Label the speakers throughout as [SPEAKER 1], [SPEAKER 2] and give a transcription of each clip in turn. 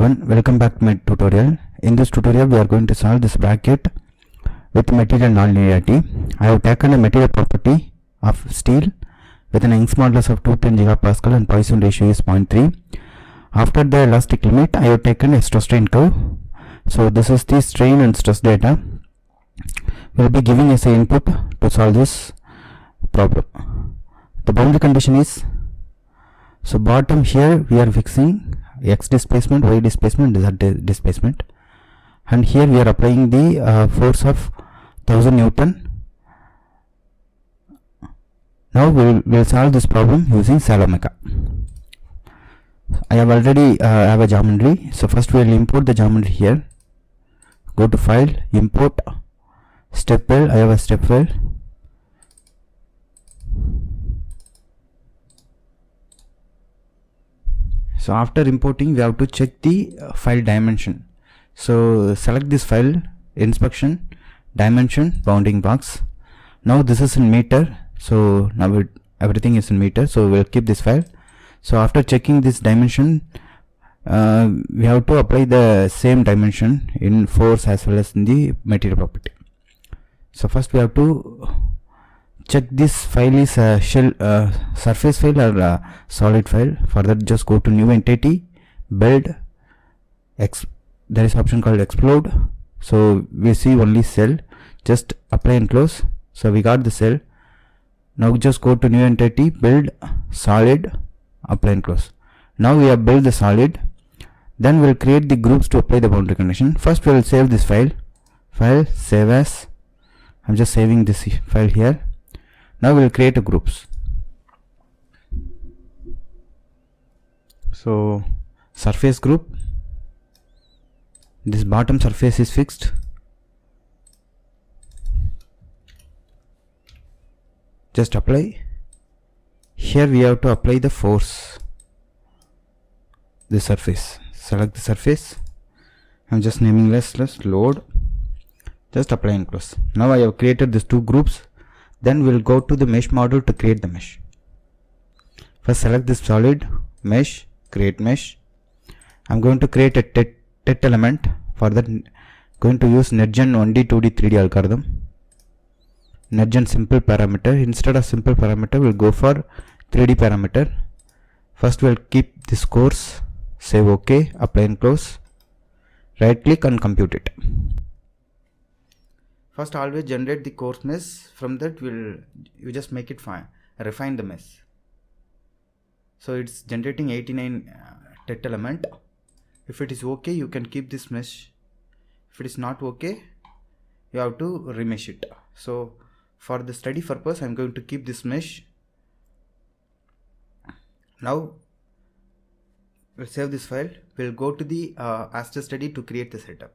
[SPEAKER 1] everyone, welcome back to my tutorial. In this tutorial we are going to solve this bracket with material nonlinearity. I have taken a material property of steel with an Young's modulus of 210 gigapascal and Poisson ratio is 0.3. After the elastic limit, I have taken a stress strain curve. So this is the strain and stress data. We will be giving as an input to solve this problem. The boundary condition is, so bottom here we are fixing x displacement, y displacement, z displacement, and here we are applying the force of 1000 Newton. Now we will solve this problem using salome. I have already have a geometry, so first we will import the geometry here. Go to file, import, step file. I have a step file. So after importing, we have to check the file dimension. So select this file, inspection, dimension, bounding box. Now this is in meter, so now everything is in meter, so we'll keep this file. So after checking this dimension, we have to apply the same dimension in force as well as in the material property. So first we have to check this file is a shell surface file or a solid file. For that, just go to new entity, build, there is option called explode. So we see only cell, just apply and close. So we got the cell. Now just go to new entity, build, solid, apply and close. Now we have built the solid. Then we'll create the groups to apply the boundary condition. First we will save this file, save as. I'm just saving this file here. Now we'll create a groups. So surface group, this bottom surface is fixed. Just apply. Here we have to apply the force, the surface. Select the surface. I'm just naming less load. Just apply and close. Now I have created these two groups. Then we'll go to the mesh module to create the mesh. First select this solid, mesh, create mesh. I'm going to create a tet element. For that, going to use NetGen 1D, 2D, 3D algorithm. NetGen simple parameter. Instead of simple parameter, we'll go for 3D parameter. First we'll keep this course, save OK, apply and close. Right click and compute it. First always generate the course mesh. From that you just make it fine, refine the mesh. So it's generating 89 tet element. If it is okay, you can keep this mesh. If it is not okay, you have to remesh it. So for the study purpose, I'm going to keep this mesh. Now we'll save this file. We'll go to the aster study to create the setup.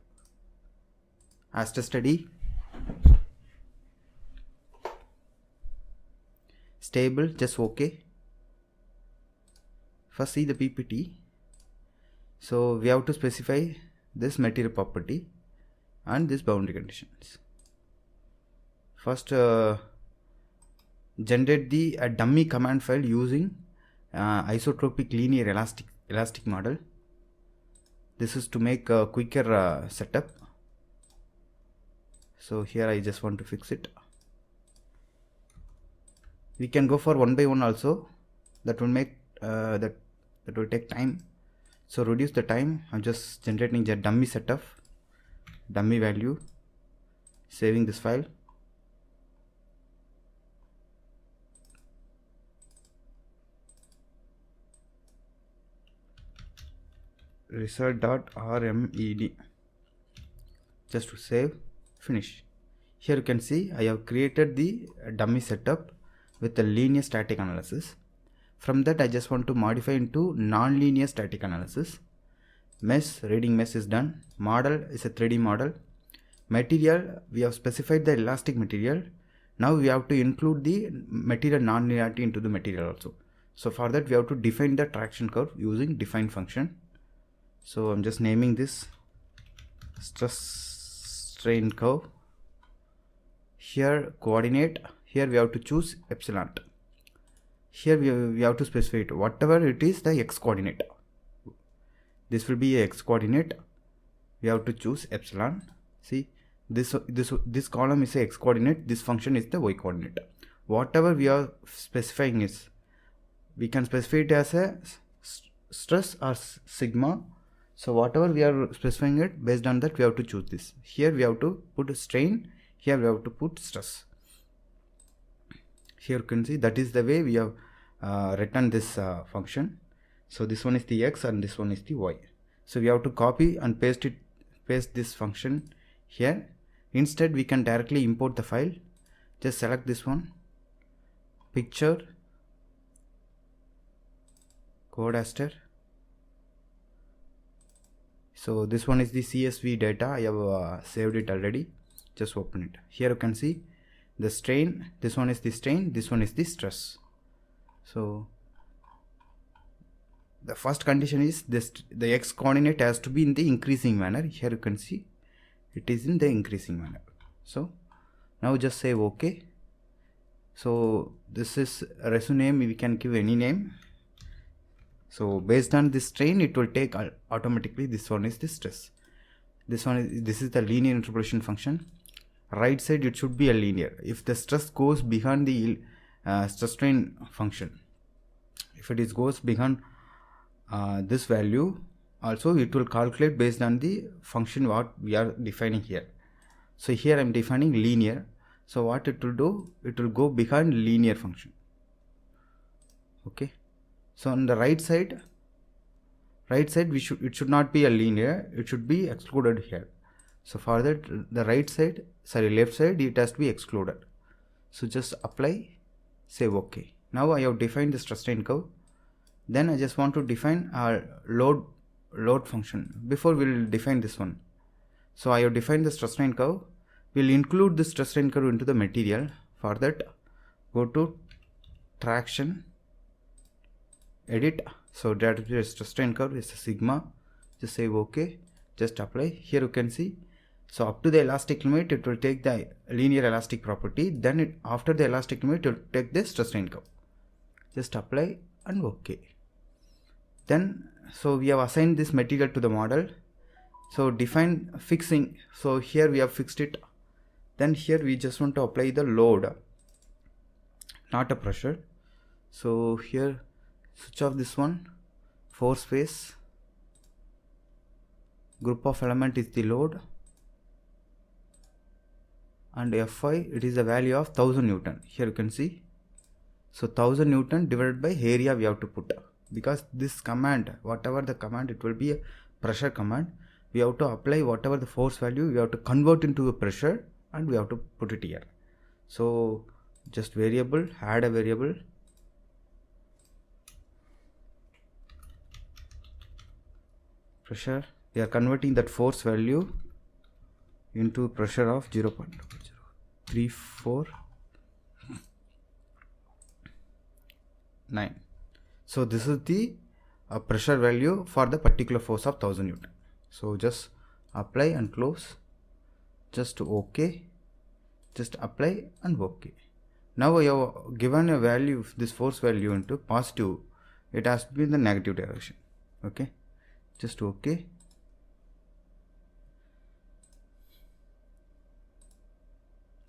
[SPEAKER 1] Aster study, stable, just OK. First see the PPT. So we have to specify this material property and this boundary conditions. First generate the dummy command file using isotropic linear elastic model. This is to make a quicker setup. So here I just want to fix it. We can go for one by one also. That will make that will take time. So reduce the time. I'm just generating the dummy setup, dummy value, saving this file. Result.rmed. Just to save, finish. Here you can see I have created the dummy setup with a linear static analysis. From that I just want to modify into non-linear static analysis. Mesh, reading mesh is done. Model is a 3D model. Material, we have specified the elastic material. Now we have to include the material non-linearity into the material also. So for that we have to define the traction curve using define function. So I'm just naming this stress strain curve. Here coordinate, here we have to choose epsilon. Here we have to specify it, whatever it is the x coordinate. this will be a x coordinate. We have to choose epsilon. See, this column is a x coordinate, this function is the y coordinate. Whatever we are specifying is, we can specify it as a stress or sigma. So whatever we are specifying it, based on that we have to choose this. Here we have to put a strain, here we have to put stress. Here you can see that is the way we have written this function. So this one is the x and this one is the y. So we have to copy and paste this function here. Instead we can directly import the file. Just select this one, picture, code aster. So this one is the CSV data. I have saved it already. Just open it. Here you can see the strain. This one is the strain, this one is the stress. So the first condition is this, the x coordinate has to be in the increasing manner. Here you can see it is in the increasing manner. So now just say OK. So this is a resume name, we can give any name. So based on this strain, it will take automatically. This one is the stress. This is the linear interpolation function. Right side it should be a linear. If the stress goes behind the stress strain function, if it goes behind this value, also it will calculate based on the function what we are defining here. So here I am defining linear. So what it will do, it will go behind linear function. Okay. So on the right side it should not be a linear, it should be excluded here. So for that, the left side it has to be excluded. So just apply, say OK. Now I have defined the stress strain curve. Then I just want to define our load function. Before we will define this one. So I have defined the stress strain curve. We'll include the stress strain curve into the material. For that, go to traction, edit. So that is stress strain curve is a sigma. Just say OK. Just apply. Here you can see. So up to the elastic limit, it will take the linear elastic property. Then after the elastic limit, it will take the stress strain curve. Just apply and OK. Then so we have assigned this material to the model. So define fixing. So here we have fixed it. Then here we just want to apply the load, not a pressure. So here switch off this one, force phase, group of element is the load, and Fy it is a value of 1000 Newton. Here you can see. So 1000 Newton divided by area we have to put, because this command, whatever the command, it will be a pressure command. We have to apply whatever the force value, we have to convert into a pressure and we have to put it here. So just variable, add a variable, pressure. We are converting that force value into pressure of 0.034.9. So this is the pressure value for the particular force of 1000 Newton. So just apply and close, just OK, just apply and OK. Now I have given a value, this force value into positive, it has to be in the negative direction. Okay, just OK.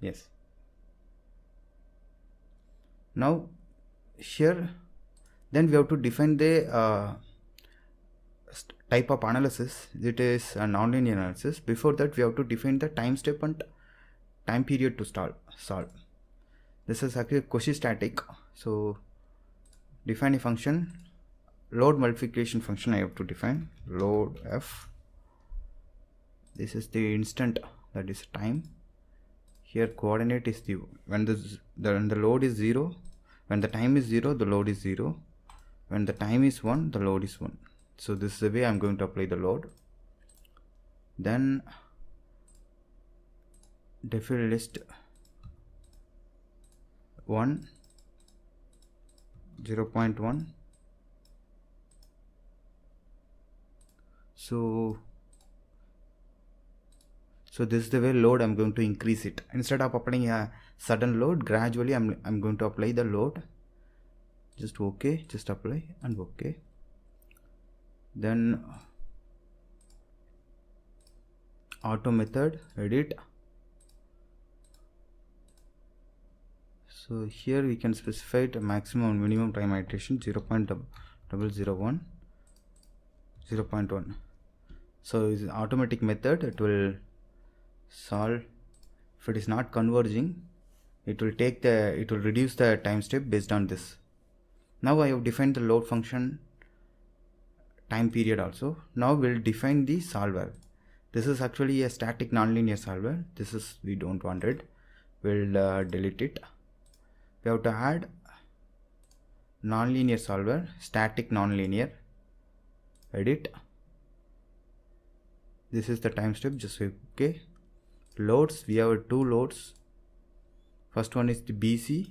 [SPEAKER 1] Yes. Now here then we have to define the type of analysis. It is a nonlinear analysis. Before that we have to define the time step and time period to solve. This is actually quasi-static. So define a function, load multiplication function I have to define, load f. This is the instant, that is time. Here coordinate is the, when the load is 0, when the time is 0, the load is 0. When the time is 1, the load is 1. So this is the way I am going to apply the load. Then define list 1, 0.1. So this is the way load I'm going to increase it. Instead of applying a sudden load, gradually I'm going to apply the load. Just OK, just apply and OK. Then auto method, edit. So here we can specify the maximum and minimum time iteration 0.001, 0.1. So is automatic method, it will solve. If it is not converging, it will reduce the time step based on this. Now I have defined the load function time period also. Now we'll define the solver. This is actually a static nonlinear solver. This is, we don't want it. We'll delete it. We have to add nonlinear solver, static nonlinear, edit. This is the time step, just say okay. Loads, we have two loads. First one is the BC,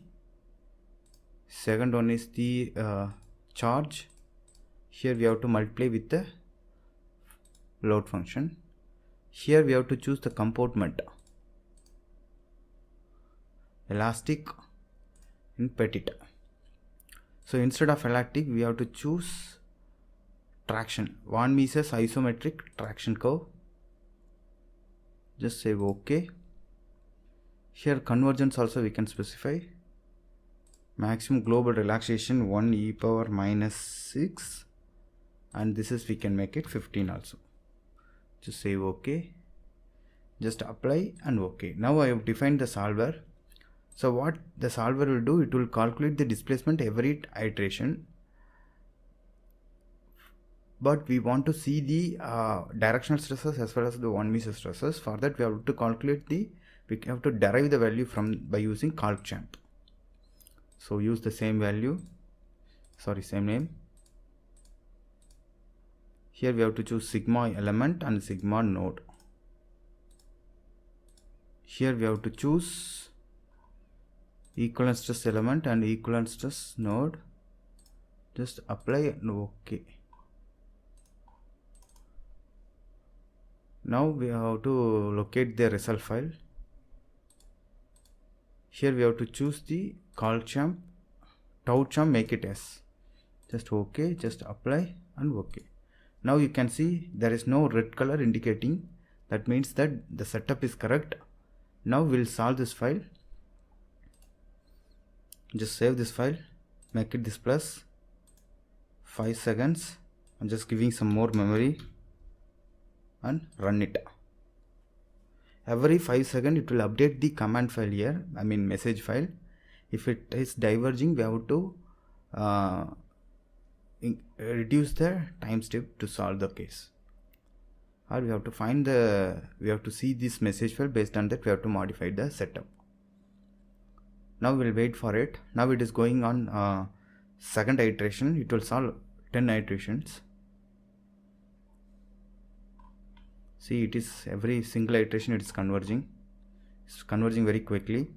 [SPEAKER 1] second one is the charge. Here we have to multiply with the load function. Here we have to choose the comportment, elastic in petit. So instead of elastic, we have to choose traction, von Mises isometric traction curve. Just say okay. Here convergence also we can specify. Maximum global relaxation 1 e power minus 6, and this is, we can make it 15 also. Just say okay. Just apply and okay. Now I have defined the solver. So what the solver will do, it will calculate the displacement every iteration, but we want to see the directional stresses as well as the von Mises stresses. For that we have to calculate we have to derive the value by using calchamp. So use the same value, same name. Here we have to choose sigma element and sigma node. Here we have to choose equivalent stress element and equivalent stress node. Just apply and okay. Now we have to locate the result file. Here we have to choose the calchamp, tauchamp, make it S. Just okay, just apply and okay. Now you can see there is no red color indicating. That means that the setup is correct. Now we'll solve this file. Just save this file, make it this plus 5 seconds. I'm just giving some more memory and run it. Every 5 seconds it will update the command file here, I mean message file. If it is diverging, we have to reduce the time step to solve the case, or we have to see this message file. Based on that we have to modify the setup. Now we'll wait for it. Now it is going on second iteration. It will solve 10 iterations. See, it is every single iteration it is converging. It's converging very quickly.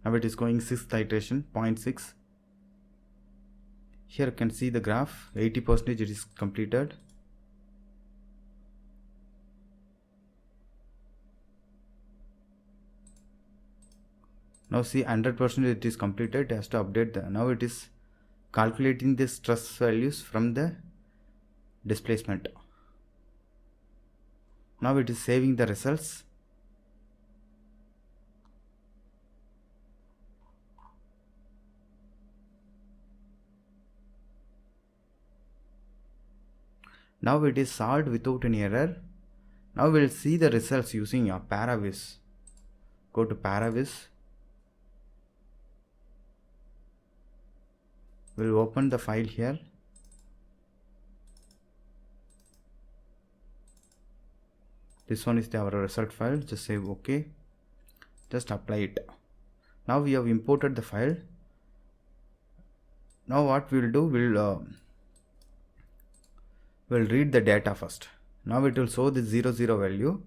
[SPEAKER 1] Now it is going 6th iteration, 0.6. Here you can see the graph, 80% it is completed. Now see, 100% it is completed. It has to update now it is calculating the stress values from the displacement. Now it is saving the results. Now it is solved without any error. Now we'll see the results using a paraview. Go to paraview. We'll open the file here. This one is our result file. Just say okay. Just apply it. Now we have imported the file. Now what we'll do, we'll read the data first. Now it will show the 0 0 value.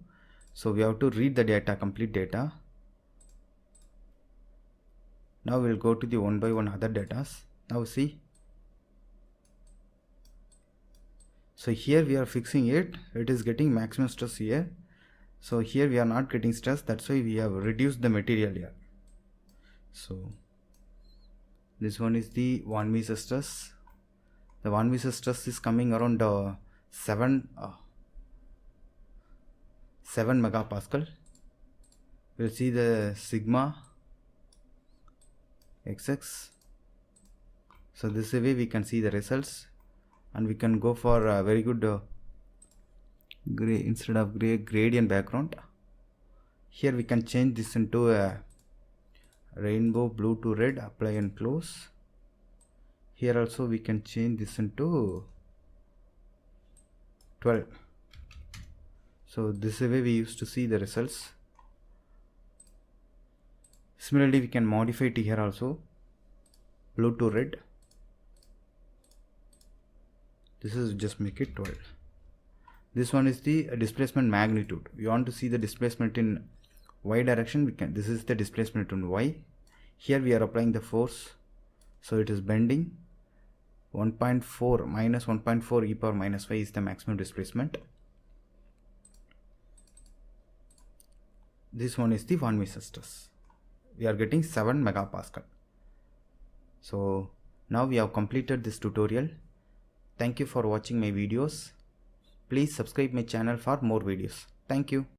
[SPEAKER 1] So we have to read the data, complete data. Now we'll go to the one by one other datas. Now see. So here we are fixing it. It is getting maximum stress here. So here we are not getting stress. That's why we have reduced the material here. So this one is the von Mises stress. The von Mises stress is coming around 7 7 megapascal. We'll see the sigma xx. So this way we can see the results, and we can go for a very good gray instead of gray gradient background. Here we can change this into a rainbow blue to red, apply and close. Here also we can change this into 12. So this way we used to see the results. Similarly we can modify it here also, blue to red. This is just make it 12. This one is the displacement magnitude. We want to see the displacement in y direction. We can, this is the displacement in y. Here we are applying the force, so it is bending. 1.4 minus 1.4 e power minus y is the maximum displacement. This one is the von Mises stress. We are getting 7 megapascal. So now we have completed this tutorial. Thank you for watching my videos. Please subscribe my channel for more videos. Thank you.